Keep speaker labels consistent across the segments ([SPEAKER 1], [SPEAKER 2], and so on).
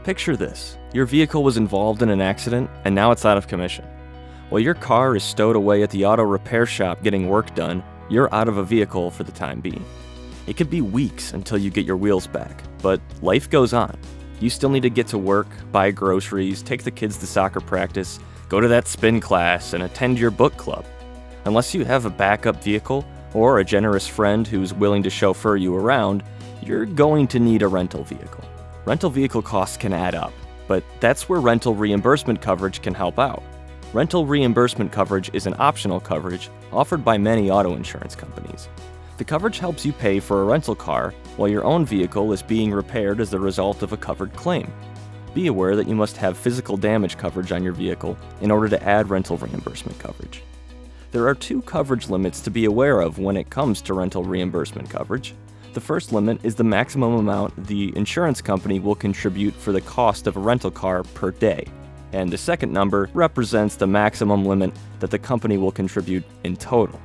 [SPEAKER 1] Picture this. Your vehicle was involved in an accident and now it's out of commission. While your car is stowed away at the auto repair shop getting work done, you're out of a vehicle for the time being. It could be weeks until you get your wheels back, but life goes on. You still need to get to work, buy groceries, take the kids to soccer practice, go to that spin class, and attend your book club. Unless you have a backup vehicle or a generous friend who's willing to chauffeur you around, you're going to need a rental vehicle. Rental vehicle costs can add up, but that's where rental reimbursement coverage can help out. Rental reimbursement coverage is an optional coverage offered by many auto insurance companies. The coverage helps you pay for a rental car while your own vehicle is being repaired as the result of a covered claim. Be aware that you must have physical damage coverage on your vehicle in order to add rental reimbursement coverage. There are 2 coverage limits to be aware of when it comes to rental reimbursement coverage. The first limit is the maximum amount the insurance company will contribute for the cost of a rental car per day, and the second number represents the maximum limit that the company will contribute in total.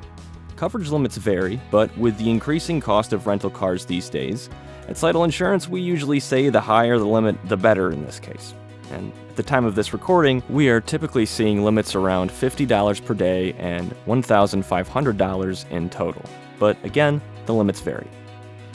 [SPEAKER 1] Coverage limits vary, but with the increasing cost of rental cars these days, at Sidle Insurance we usually say the higher the limit, the better in this case. And at the time of this recording, we are typically seeing limits around $50 per day and $1,500 in total. But again, the limits vary.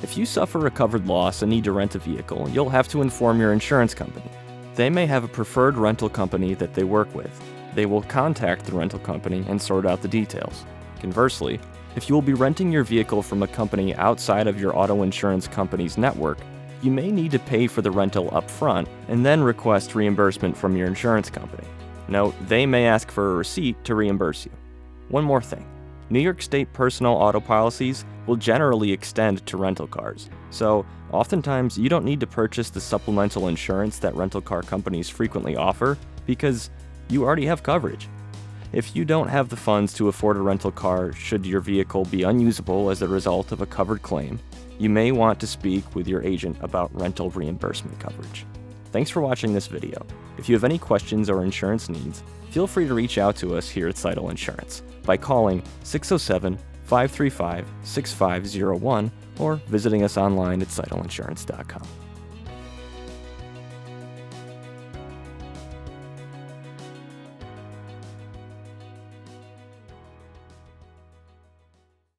[SPEAKER 1] If you suffer a covered loss and need to rent a vehicle, you'll have to inform your insurance company. They may have a preferred rental company that they work with. They will contact the rental company and sort out the details. Conversely, if you will be renting your vehicle from a company outside of your auto insurance company's network, you may need to pay for the rental up front and then request reimbursement from your insurance company. Note, they may ask for a receipt to reimburse you. One more thing. New York State personal auto policies will generally extend to rental cars, so oftentimes you don't need to purchase the supplemental insurance that rental car companies frequently offer because you already have coverage. If you don't have the funds to afford a rental car should your vehicle be unusable as a result of a covered claim, you may want to speak with your agent about rental reimbursement coverage. Thanks for watching this video. If you have any questions or insurance needs, feel free to reach out to us here at Sidle Insurance by calling 607-535-6501 or visiting us online at sidleinsurance.com.